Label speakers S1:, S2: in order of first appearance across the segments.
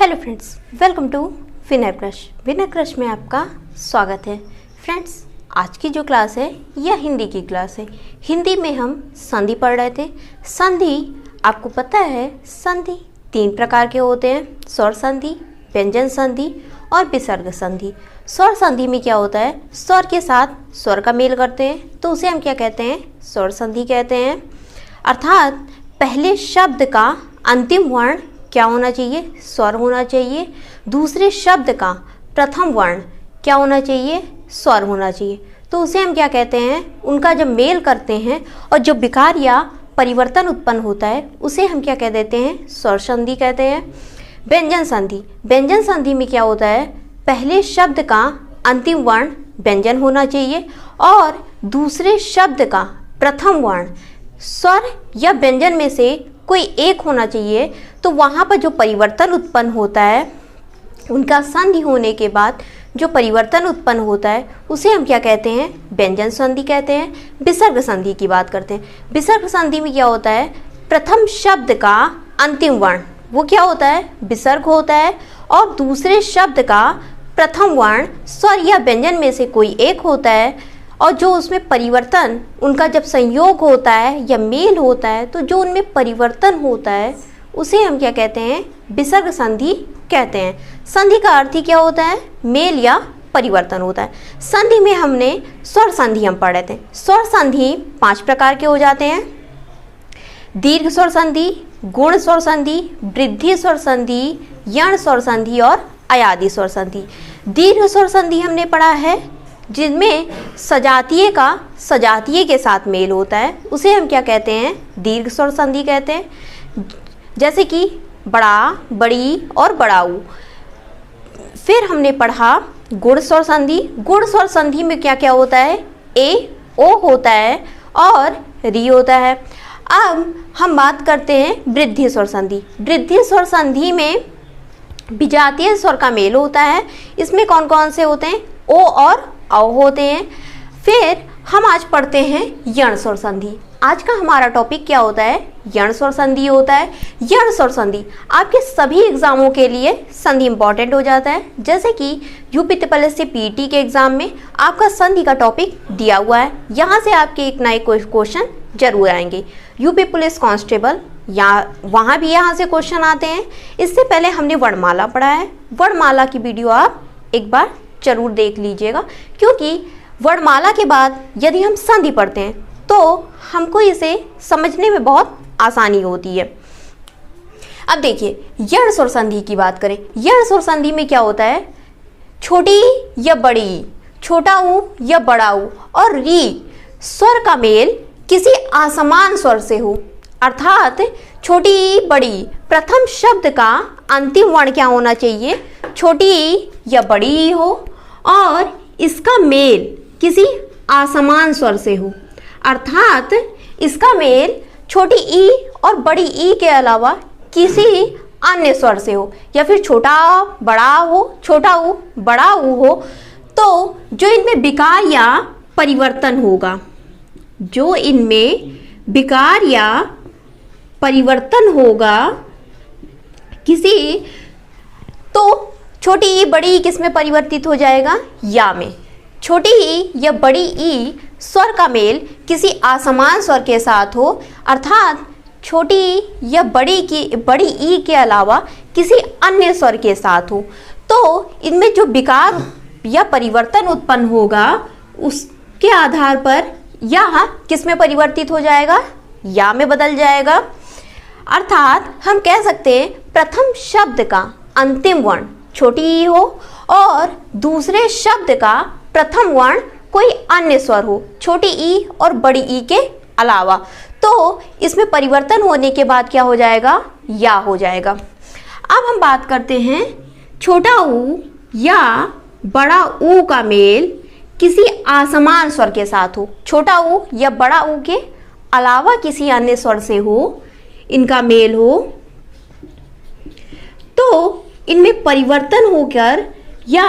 S1: Hello friends, welcome to winner crush. Winner crush में आपका स्वागत है। फ्रेंड्स, आज की जो क्लास है यह हिंदी की क्लास है। हिंदी में हम संधि पढ़ रहे थे। संधि आपको पता है, संधि 3 प्रकार के होते हैं, स्वर संधि, व्यंजन संधि और विसर्ग संधि। स्वर संधि में क्या होता है, स्वर के साथ स्वर का मेल करते हैं तो उसे हम क्या कहते हैं, स्वर संधि कहते हैं। अर्थात पहले शब्द का अंतिम वर्ण क्या होना चाहिए, स्वर होना चाहिए। दूसरे शब्द का प्रथम वर्ण क्या होना चाहिए, स्वर होना चाहिए। तो उसे हम क्या कहते हैं, उनका जब मेल करते हैं और जो विकार या परिवर्तन उत्पन्न होता है उसे हम क्या कह देते हैं, स्वर संधि कहते हैं। व्यंजन संधि, व्यंजन संधि में क्या होता है, पहले शब्द का अंतिम वर्ण व्यंजन होना चाहिए और दूसरे शब्द का प्रथम वर्ण स्वर या व्यंजन में से कोई एक होना चाहिए। तो वहाँ पर जो परिवर्तन उत्पन्न होता है, उनका संधि होने के बाद जो परिवर्तन उत्पन्न होता है उसे हम क्या कहते हैं, व्यंजन संधि कहते हैं। विसर्ग संधि की बात करते हैं। विसर्ग संधि में क्या होता है, प्रथम शब्द का अंतिम वर्ण वो क्या होता है, विसर्ग होता है और दूसरे शब्द का प्रथम वर्ण स्वर या व्यंजन में से कोई एक होता है और जो उसमें परिवर्तन, उनका जब संयोग होता है या मेल होता है तो जो उनमें परिवर्तन होता है उसे हम क्या कहते हैं, विसर्ग संधि कहते हैं। संधि का अर्थ ही क्या होता है, मेल या परिवर्तन होता है। संधि में हमने स्वर संधि हम पढ़ रहे थे। स्वर संधि 5 प्रकार के हो जाते हैं, दीर्घ स्वर संधि, गुण स्वर संधि, वृद्धि स्वर संधि, यण स्वर संधि और अयादि स्वर संधि। दीर्घ स्वर संधि हमने पढ़ा है जिनमें सजातीय का सजातीय के साथ मेल होता है, उसे हम क्या कहते हैं, दीर्घ स्वर संधि कहते हैं। जैसे कि बड़ा, बड़ी और बड़ाऊ। फिर हमने पढ़ा गुण स्वर संधि। गुण स्वर संधि में क्या क्या होता है, ए, ओ होता है और री होता है। अब हम बात करते हैं वृद्धि स्वर संधि। वृद्धि स्वर संधि में विजातीय स्वर का मेल होता है। इसमें कौन कौन से होते हैं, ओ और औ होते हैं। फिर हम आज पढ़ते हैं यण स्वर संधि। आज का हमारा टॉपिक क्या होता है, यण स्वर संधि होता है। यण स्वर संधि आपके सभी एग्जामों के लिए संधि इंपॉर्टेंट हो जाता है। जैसे कि यूपी ट्रिपल एस से पीटी के एग्जाम में आपका संधि का टॉपिक दिया हुआ है, यहाँ से आपके एक ना एक क्वेश्चन जरूर आएंगे। यूपी पुलिस कांस्टेबल या वहाँ भी यहाँ से क्वेश्चन आते हैं। इससे पहले हमने वर्णमाला पढ़ा है। वर्णमाला की वीडियो आप एक बार जरूर देख लीजिएगा, क्योंकि वर्णमाला के बाद यदि हम संधि पढ़ते हैं तो हमको इसे समझने में बहुत आसानी होती है। अब देखिए, यण स्वर संधि की बात करें। यण स्वर संधि में क्या होता है, छोटी या बड़ी, छोटा ऊ या बड़ा ऊ और री स्वर का मेल किसी असमान स्वर से हो। अर्थात छोटी ई, बड़ी, प्रथम शब्द का अंतिम वर्ण क्या होना चाहिए, छोटी ई या बड़ी ई हो और इसका मेल किसी असमान स्वर से हो। अर्थात इसका मेल छोटी ई और बड़ी ई के अलावा किसी अन्य स्वर से हो, या फिर छोटा बड़ा हो, छोटा ऊ बड़ा ऊ हो। तो जो इनमें विकार या परिवर्तन होगा, जो इनमें विकार या परिवर्तन होगा किसी, तो छोटी ई बड़ी ई किस में परिवर्तित हो जाएगा, या में। छोटी ई या बड़ी ई स्वर का मेल किसी असमान स्वर के साथ हो, अर्थात छोटी ई या बड़ी ई के अलावा किसी अन्य स्वर के साथ हो। तो इनमें जो विकार या परिवर्तन उत्पन्न होगा उसके आधार पर या किस में परिवर्तित हो जाएगा, या में बदल जाएगा। अर्थात हम कह सकते हैं प्रथम शब्द का अंतिम वर्ण छोटी ई हो और दूसरे शब्द का प्रथम वर्ण कोई अन्य स्वर हो, छोटी ई और बड़ी ई के अलावा। तो इसमें परिवर्तन होने के बाद क्या हो जाएगा, या हो जाएगा। अब हम बात करते हैं छोटा ऊ या बड़ा ऊ का मेल किसी असमान स्वर के साथ हो। छोटा ऊ या बड़ा ऊ के अलावा किसी अन्य स्वर से हो, इनका मेल हो, तो इनमें परिवर्तन होकर या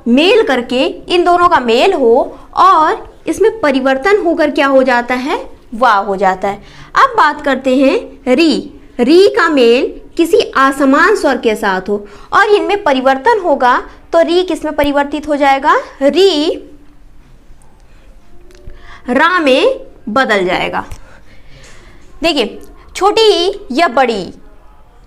S1: मेल करके इन दोनों का मेल हो और इसमें परिवर्तन होकर क्या हो जाता है, वाह हो जाता है। अब बात करते हैं री। री का मेल किसी असमान स्वर के साथ हो और इनमें परिवर्तन होगा तो री किस में परिवर्तित हो जाएगा, री रा में बदल जाएगा। देखिए, छोटी ई या बड़ी,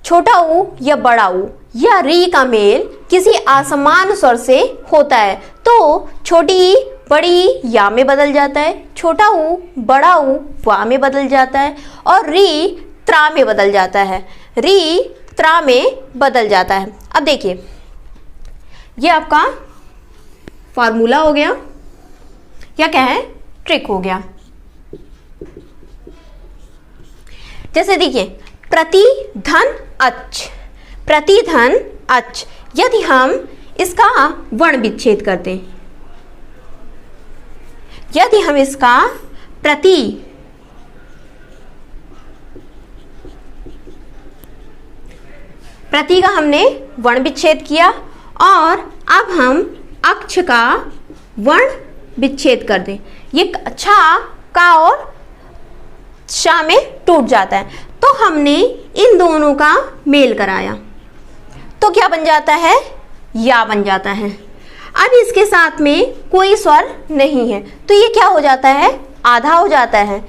S1: छोटा ऊ या बड़ा ऊ या री का मेल किसी असमान स्वर से होता है तो छोटी ई बड़ी ई या में बदल जाता है, छोटा ऊ बड़ा ऊ वा में बदल जाता है और री त्रा में बदल जाता है, री त्रा में बदल जाता है। अब देखिए, ये आपका फॉर्मूला हो गया या क्या है, ट्रिक हो गया। जैसे देखिए, प्रतिधन अच, प्रतिधन अच, यदि हम इसका वर्ण विच्छेद करते हैं, यदि हम इसका प्रति का हमने वर्ण विच्छेद किया और अब हम अक्ष का वर्ण विच्छेद कर दें, ये छा का और शा में टूट जाता है तो हमने इन दोनों का मेल कराया तो क्या बन जाता है, या बन जाता है। अब इसके साथ में कोई स्वर नहीं है तो ये क्या हो जाता है, आधा हो जाता है।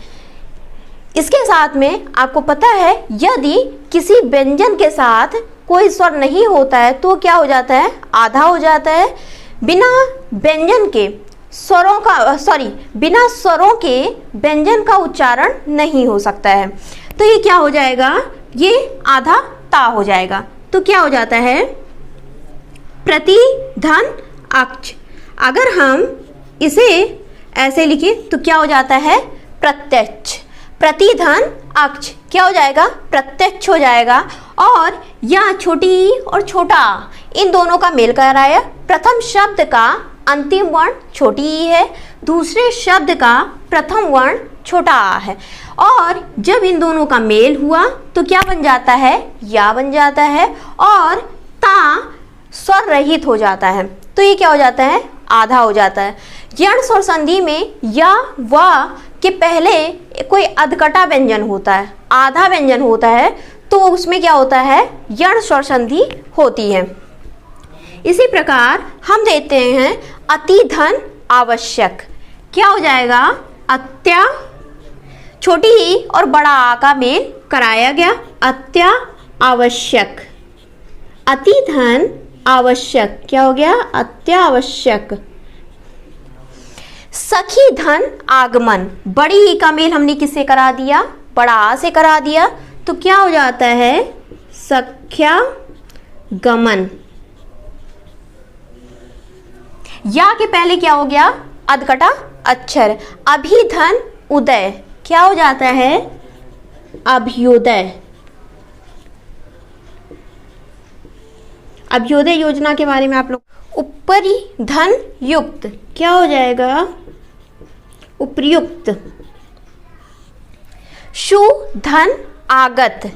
S1: इसके साथ में आपको पता है यदि किसी व्यंजन के साथ कोई स्वर नहीं होता है तो क्या हो जाता है, आधा हो जाता है। बिना व्यंजन के स्वरों का बिना स्वरों के व्यंजन का उच्चारण नहीं हो सकता है तो ये क्या हो जाएगा, ये आधा ता हो जाएगा तो क्या हो जाता है, प्रतिधन अक्ष। अगर हम इसे ऐसे लिखें तो क्या हो जाता है, प्रत्यक्ष, प्रतिधन अक्ष क्या हो जाएगा, प्रत्यक्ष हो जाएगा। और यह छोटी ई और छोटा इन दोनों का मेल कराया, प्रथम शब्द का अंतिम वर्ण छोटी ई है, दूसरे शब्द का प्रथम वर्ण छोटा आ है और जब इन दोनों का मेल हुआ तो क्या बन जाता है, या बन जाता है और ता स्वर रहित हो जाता है तो ये क्या हो जाता है, आधा हो जाता है। यण स्वर संधि में या वा के पहले कोई अधकटा व्यंजन होता है, आधा व्यंजन होता है तो उसमें क्या होता है, यण स्वर संधि होती है। इसी प्रकार हम देते हैं अतिधन आवश्यक, क्या हो जाएगा, अत्या, छोटी ई और बड़ा आ का मेल कराया गया, अत्या आवश्यक, अतिधन आवश्यक क्या हो गया, अत्यावश्यक। सखी धन आगमन, बड़ी ई का मेल हमने किससे करा दिया, बड़ा आ से करा दिया तो क्या हो जाता है, सख्या गमन। या के पहले क्या हो गया, अधकटा अक्षर। अभिधन उदय क्या हो जाता है, अभ्युदय। अभ्युदय योजना के बारे में आप लोग, उपरि धन युक्त क्या हो जाएगा, उपयुक्त। शु धन आगत,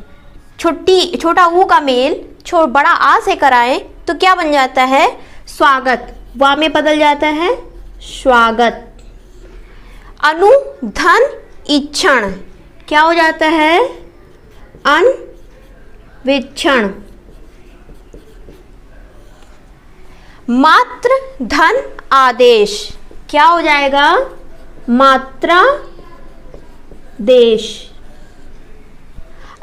S1: छोटा ऊ का मेल बड़ा आ से कराएं तो क्या बन जाता है, स्वागत, वा में बदल जाता है, स्वागत। अनुधन इक्षण क्या हो जाता है, अन्वीक्षण। मात्र धन आदेश क्या हो जाएगा, मात्रा देश।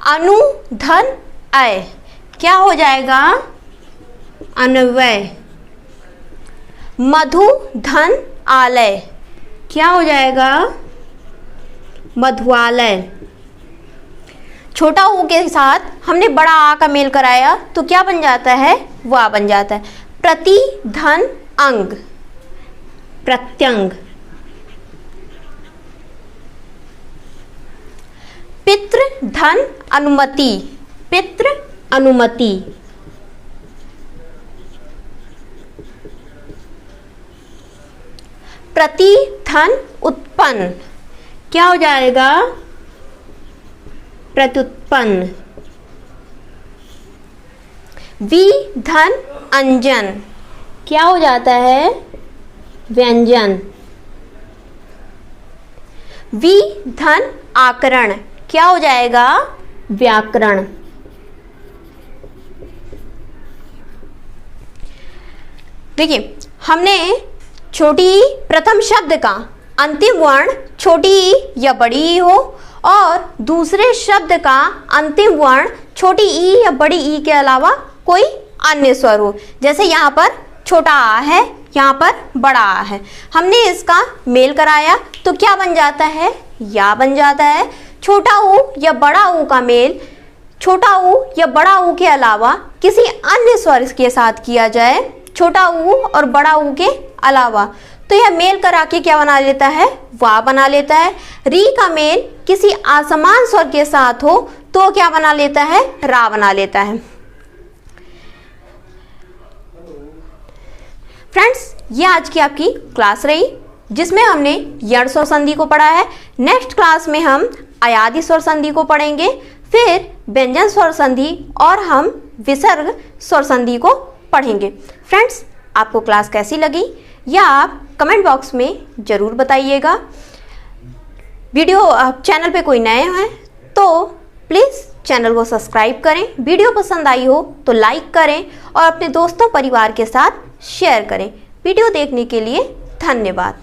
S1: अनुधन अय क्या हो जाएगा, अन्वय। मधु धन आलय क्या हो जाएगा, मधुआलय। छोटा ऊ के साथ हमने बड़ा आ का मेल कराया तो क्या बन जाता है, वा बन जाता है। प्रतिधन अंग, प्रत्यंग। पितृ धन अनुमति, पितृ अनुमति। प्रतिधन उत्पन्न क्या हो जाएगा, प्रत्युत्पन्न। विधन अंजन क्या हो जाता है, व्यंजन। विधन आकरण क्या हो जाएगा, व्याकरण। देखिए, हमने छोटी ई प्रथम शब्द का अंतिम वर्ण छोटी ई या बड़ी ई हो और दूसरे शब्द का अंतिम वर्ण छोटी ई या बड़ी ई के अलावा कोई अन्य स्वर हो। जैसे यहाँ पर छोटा आ है, यहाँ पर बड़ा आ है। हमने इसका मेल कराया तो क्या बन जाता है? या बन जाता है। छोटा ऊ या बड़ा ऊ का मेल छोटा ऊ या बड़ा ऊ के अलावा किसी अन्य स्वर के साथ किया जाए, छोटा ऊ और बड़ा ऊ के अलावा, तो यह मेल करा के क्या बना लेता है? वा बना लेता है। री का मेल किसी असमान स्वर के साथ हो तो क्या बना लेता है? रा बना लेता है। फ्रेंड्स, ये आज की आपकी क्लास रही जिसमें हमने यण स्वर संधि को पढ़ा है। नेक्स्ट क्लास में हम अयादि स्वर संधि को पढ़ेंगे, फिर व्यंजन स्वर संधि और हम विसर्ग स्वर संधि को पढ़ेंगे। फ्रेंड्स, आपको क्लास कैसी लगी या आप कमेंट बॉक्स में ज़रूर बताइएगा। वीडियो चैनल पे कोई नए हैं तो प्लीज़ चैनल को सब्सक्राइब करें। वीडियो पसंद आई हो तो लाइक करें और अपने दोस्तों परिवार के साथ शेयर करें। वीडियो देखने के लिए धन्यवाद।